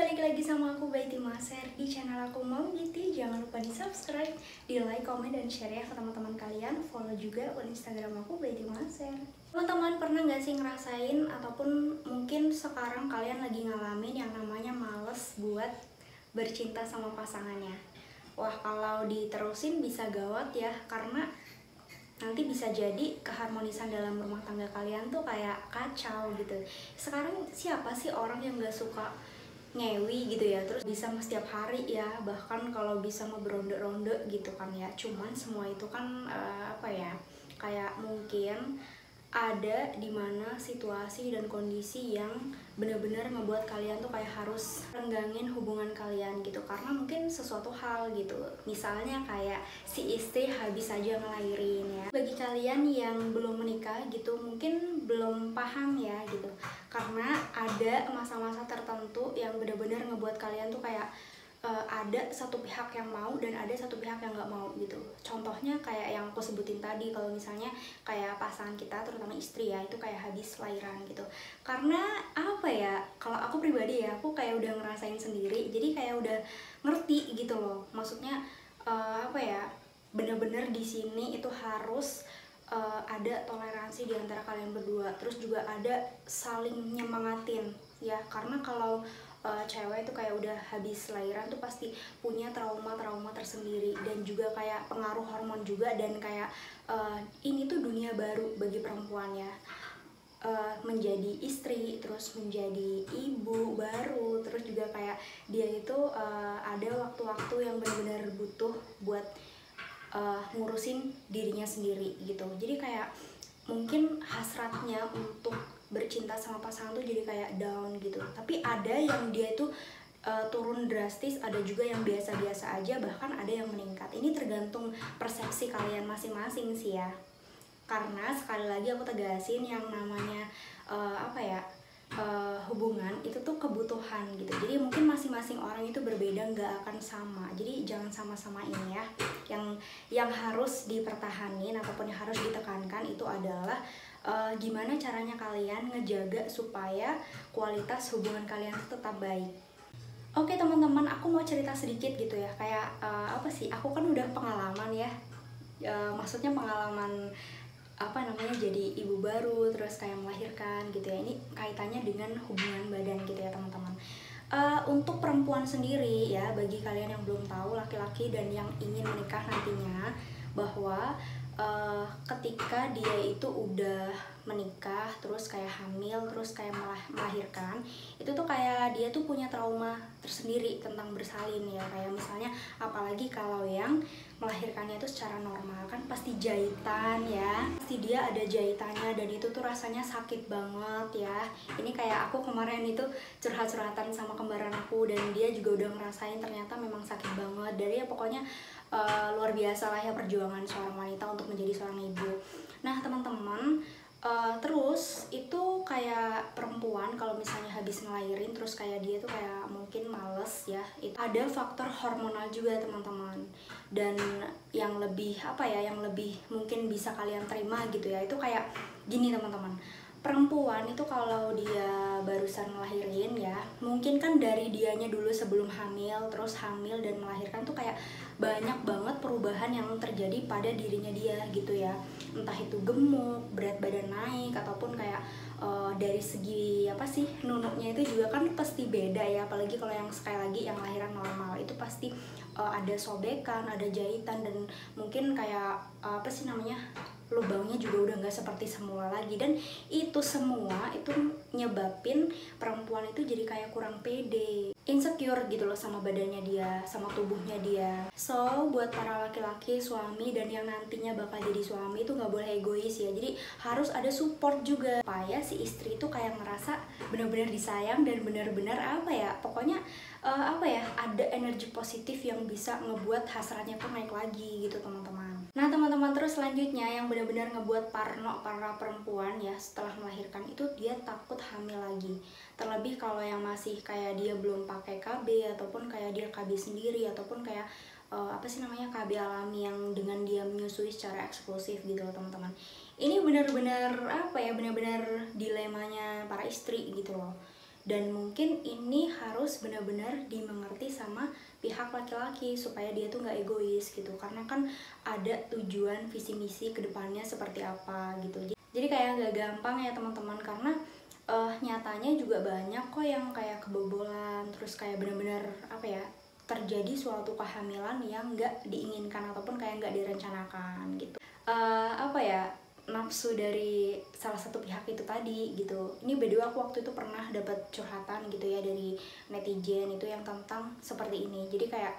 balik lagi sama aku Baiti Maser di channel aku Mom Giti. Jangan lupa di subscribe, di like, komen, dan share ya ke teman-teman kalian. Follow juga akun Instagram aku Baiti Maser. Teman-teman pernah nggak sih ngerasain ataupun mungkin sekarang kalian lagi ngalamin yang namanya males buat bercinta sama pasangannya? Wah, kalau diterusin bisa gawat ya, karena nanti bisa jadi keharmonisan dalam rumah tangga kalian tuh kayak kacau gitu. Sekarang siapa sih orang yang gak suka ngewi gitu ya, terus bisa setiap hari ya, bahkan kalau bisa mau beronde-ronde gitu kan ya. Cuman semua itu kan kayak mungkin ada dimana situasi dan kondisi yang benar-benar ngebuat kalian tuh kayak harus renggangin hubungan kalian gitu, karena mungkin sesuatu hal gitu. Misalnya kayak si istri habis aja ngelahirin ya. Bagi kalian yang belum menikah gitu mungkin belum paham ya gitu, karena ada masa-masa tertentu yang benar-benar ngebuat kalian tuh kayak ada satu pihak yang mau dan ada satu pihak yang nggak mau gitu. Contohnya kayak yang aku sebutin tadi, kalau misalnya kayak pasangan kita, terutama istri ya, itu kayak habis lahiran gitu. Karena apa ya, kalau aku pribadi ya, aku kayak udah ngerasain sendiri, jadi kayak udah ngerti gitu loh. Maksudnya bener-bener di sini itu harus ada toleransi di antara kalian berdua, terus juga ada saling nyemangatin ya. Karena kalau cewek itu kayak udah habis lahiran tuh pasti punya trauma tersendiri, dan juga kayak pengaruh hormon juga, dan kayak ini tuh dunia baru bagi perempuan ya. Menjadi istri, terus menjadi ibu baru, terus juga kayak dia itu ada waktu-waktu yang benar-benar butuh buat ngurusin dirinya sendiri gitu. Jadi kayak mungkin hasratnya untuk bercinta sama pasangan tuh jadi kayak down gitu. Tapi ada yang dia itu turun drastis, ada juga yang biasa-biasa aja, bahkan ada yang meningkat. Ini tergantung persepsi kalian masing-masing sih ya. Karena sekali lagi aku tegasin, yang namanya hubungan itu tuh kebutuhan gitu. Jadi mungkin masing-masing orang itu berbeda, nggak akan sama. Jadi jangan sama-samain ya. Yang harus dipertahanin ataupun yang harus ditekankan itu adalah gimana caranya kalian ngejaga supaya kualitas hubungan kalian tetap baik. Oke teman-teman, aku mau cerita sedikit gitu ya. Kayak aku kan udah pengalaman ya. Maksudnya pengalaman jadi ibu baru, terus kayak melahirkan gitu ya. Ini kaitannya dengan hubungan badan gitu ya teman-teman. Untuk perempuan sendiri ya, bagi kalian yang belum tahu, laki-laki dan yang ingin menikah nantinya, bahwa ketika dia itu udah menikah, terus kayak hamil, terus kayak melahirkan, itu tuh kayak dia tuh punya trauma tersendiri tentang bersalin ya. Kayak misalnya apalagi kalau yang melahirkannya itu secara normal, kan pasti jahitan ya, pasti dia ada jahitannya, dan itu tuh rasanya sakit banget ya. Ini kayak aku kemarin itu curhat-curhatan sama kembaran aku, dan dia juga udah ngerasain ternyata memang sakit banget. Dari ya pokoknya luar biasa lah ya perjuangan seorang wanita untuk menjadi seorang ibu. Nah teman-teman, terus itu kayak perempuan kalau misalnya habis ngelahirin, terus kayak dia tuh kayak mungkin males ya, itu ada faktor hormonal juga teman-teman. Dan yang lebih yang lebih mungkin bisa kalian terima gitu ya, itu kayak gini teman-teman. Perempuan itu kalau dia barusan ngelahirin ya, mungkin kan dari dianya dulu sebelum hamil, terus hamil dan melahirkan tuh kayak banyak banget perubahan yang terjadi pada dirinya dia gitu ya. Entah itu gemuk, berat badan naik, ataupun kayak dari segi nunuknya itu juga kan pasti beda ya. Apalagi kalau yang sekali lagi yang lahiran normal itu pasti ada sobekan, ada jahitan, dan mungkin kayak lubangnya juga udah nggak seperti semula lagi. Dan itu semua itu nyebabin perempuan itu jadi kayak kurang pede, insecure gitu loh sama badannya dia, sama tubuhnya dia. So buat para laki-laki, suami, dan yang nantinya bakal jadi suami itu nggak boleh egois ya. Jadi harus ada support juga, supaya si istri itu kayak ngerasa benar-benar disayang, dan benar-benar pokoknya ada energi positif yang bisa ngebuat hasratnya tuh naik lagi gitu teman-teman. Nah teman-teman, terus selanjutnya yang benar-benar ngebuat parno para perempuan ya setelah melahirkan itu, dia takut hamil lagi. Terlebih kalau yang masih kayak dia belum pakai KB, ataupun kayak dia KB sendiri, ataupun kayak KB alami yang dengan dia menyusui secara eksklusif gitu loh teman-teman. Ini benar-benar benar-benar dilemanya para istri gitu loh. Dan mungkin ini harus benar-benar dimengerti sama pihak laki-laki supaya dia tuh nggak egois gitu, karena kan ada tujuan visi misi kedepannya seperti apa gitu. Jadi kayak nggak gampang ya teman-teman, karena nyatanya juga banyak kok yang kayak kebobolan, terus kayak benar-benar apa ya, terjadi suatu kehamilan yang nggak diinginkan ataupun kayak nggak direncanakan gitu. Apa ya, nafsu dari salah satu pihak itu tadi gitu. Ini by the way aku waktu itu pernah dapat curhatan gitu ya dari netizen itu yang tentang seperti ini. Jadi kayak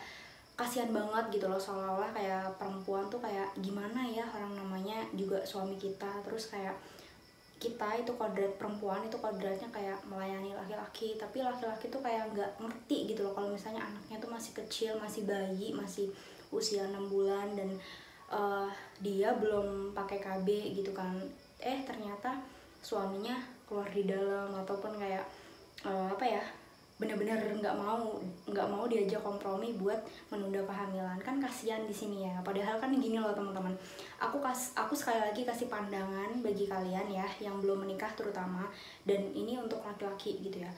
kasihan banget gitu loh, seolah-olah kayak perempuan tuh kayak gimana ya, orang namanya juga suami kita, terus kayak kita itu kodrat perempuan itu kodratnya kayak melayani laki-laki, tapi laki-laki tuh kayak nggak ngerti gitu loh kalau misalnya anaknya tuh masih kecil, masih bayi, masih usia 6 bulan dan dia belum pakai KB gitu kan, ternyata suaminya keluar di dalam ataupun kayak apa ya, benar-benar nggak mau diajak kompromi buat menunda kehamilan. Kan kasihan di sini ya. Padahal kan gini loh teman-teman, aku sekali lagi kasih pandangan bagi kalian ya yang belum menikah terutama, dan ini untuk laki-laki gitu ya.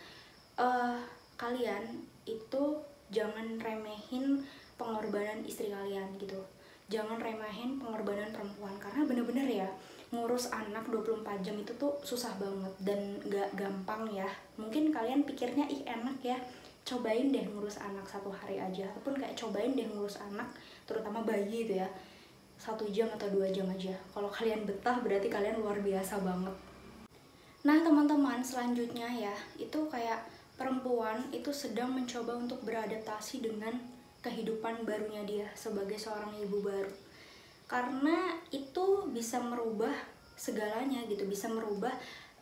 Kalian itu jangan remehin pengorbanan istri kalian gitu, jangan remehin pengorbanan perempuan, karena bener-bener ya ngurus anak 24 jam itu tuh susah banget dan gak gampang ya. Mungkin kalian pikirnya ih enak ya, cobain deh ngurus anak 1 hari aja, ataupun kayak cobain deh ngurus anak terutama bayi itu ya 1 jam atau 2 jam aja. Kalau kalian betah berarti kalian luar biasa banget. Nah teman-teman, selanjutnya ya, itu kayak perempuan itu sedang mencoba untuk beradaptasi dengan kehidupan barunya dia sebagai seorang ibu baru, karena itu bisa merubah segalanya gitu, bisa merubah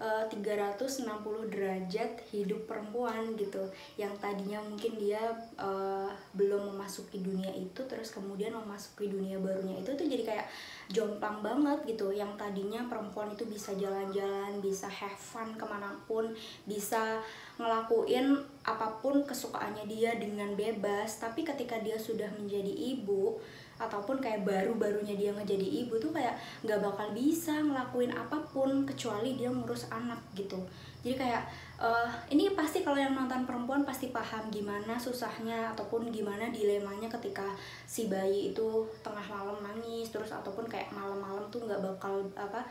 360 derajat hidup perempuan gitu, yang tadinya mungkin dia belum memasuki dunia itu, terus kemudian memasuki dunia barunya itu tuh jadi kayak jomplang banget gitu. Yang tadinya perempuan itu bisa jalan-jalan, bisa have fun kemanapun, bisa ngelakuin apapun kesukaannya dia dengan bebas, tapi ketika dia sudah menjadi ibu ataupun kayak baru-barunya dia ngejadi ibu tuh kayak nggak bakal bisa ngelakuin apapun kecuali dia ngurus anak gitu. Jadi kayak ini pasti kalau yang nonton perempuan pasti paham gimana susahnya ataupun gimana dilemanya ketika si bayi itu tengah malam nangis, terus ataupun kayak malam-malam tuh nggak bakal apa,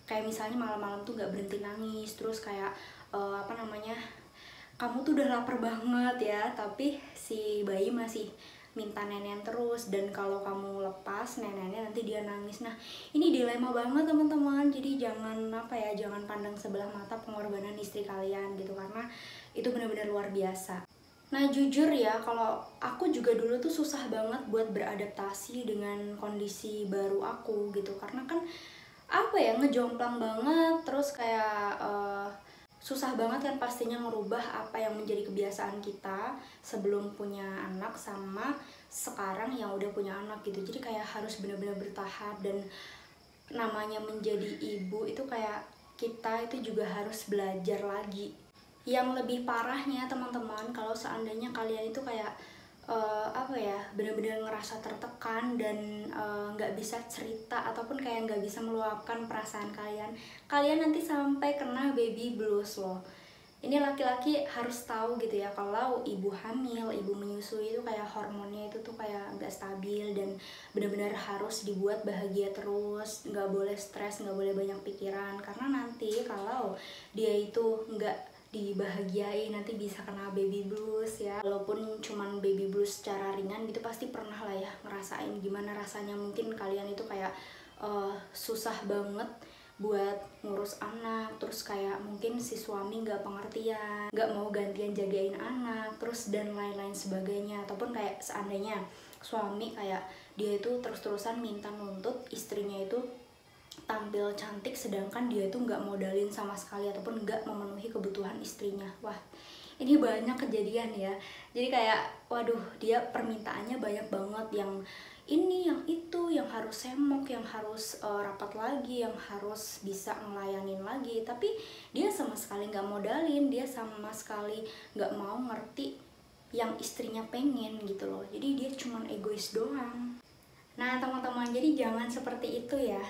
kayak misalnya malam-malam tuh nggak berhenti nangis, terus kayak apa namanya, kamu tuh udah lapar banget ya, tapi si bayi masih minta nenek terus, dan kalau kamu lepas neneknya nanti dia nangis. Nah ini dilema banget teman-teman, jadi jangan apa ya, jangan pandang sebelah mata pengorbanan istri kalian gitu, karena itu benar-benar luar biasa. Nah jujur ya, kalau aku juga dulu tuh susah banget buat beradaptasi dengan kondisi baru aku gitu, karena kan apa ya, ngejomplang banget, terus kayak susah banget kan pastinya ngerubah apa yang menjadi kebiasaan kita sebelum punya anak sama sekarang yang udah punya anak gitu. Jadi kayak harus benar-benar bertahap, dan namanya menjadi ibu itu kayak kita itu juga harus belajar lagi. Yang lebih parahnya teman-teman, kalau seandainya kalian itu kayak apa ya, benar-benar ngerasa tertekan dan nggak bisa cerita ataupun kayak nggak bisa meluapkan perasaan kalian nanti sampai kena baby blues loh. Ini laki-laki harus tahu gitu ya, kalau ibu hamil, ibu menyusui itu kayak hormonnya itu tuh kayak nggak stabil, dan benar-benar harus dibuat bahagia terus, nggak boleh stres, nggak boleh banyak pikiran, karena nanti kalau dia itu nggak dibahagiain nanti bisa kena baby blues ya. Walaupun cuman baby blues secara ringan gitu, pasti pernah lah ya ngerasain gimana rasanya. Mungkin kalian itu kayak susah banget buat ngurus anak, terus kayak mungkin si suami nggak pengertian, nggak mau gantian jagain anak, terus dan lain-lain sebagainya. Ataupun kayak seandainya suami kayak dia itu terus-terusan minta nuntut istrinya itu tampil cantik, sedangkan dia itu nggak modalin sama sekali ataupun nggak memenuhi kebutuhan istrinya. Wah ini banyak kejadian ya, jadi kayak waduh, dia permintaannya banyak banget, yang ini yang itu, yang harus semok, yang harus rapat lagi, yang harus bisa ngelayanin lagi, tapi dia sama sekali nggak modalin, dia sama sekali nggak mau ngerti yang istrinya pengen gitu loh. Jadi dia cuman egois doang. Nah teman-teman, jadi jangan seperti itu ya,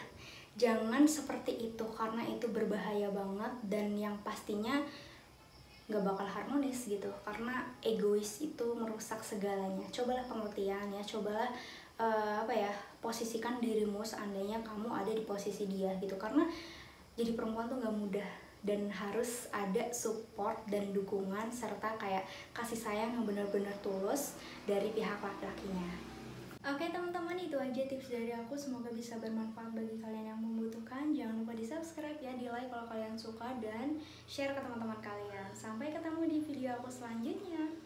jangan seperti itu, karena itu berbahaya banget, dan yang pastinya nggak bakal harmonis gitu, karena egois itu merusak segalanya. Cobalah pengertian ya, cobalah posisikan dirimu seandainya kamu ada di posisi dia gitu, karena jadi perempuan tuh nggak mudah dan harus ada support dan dukungan serta kayak kasih sayang yang benar-benar tulus dari pihak laki-lakinya. Oke teman-teman, itu aja tips dari aku, semoga bisa bermanfaat bagi kalian yang membutuhkan. Jangan lupa di subscribe ya, di like kalau kalian suka, dan share ke teman-teman kalian. Sampai ketemu di video aku selanjutnya.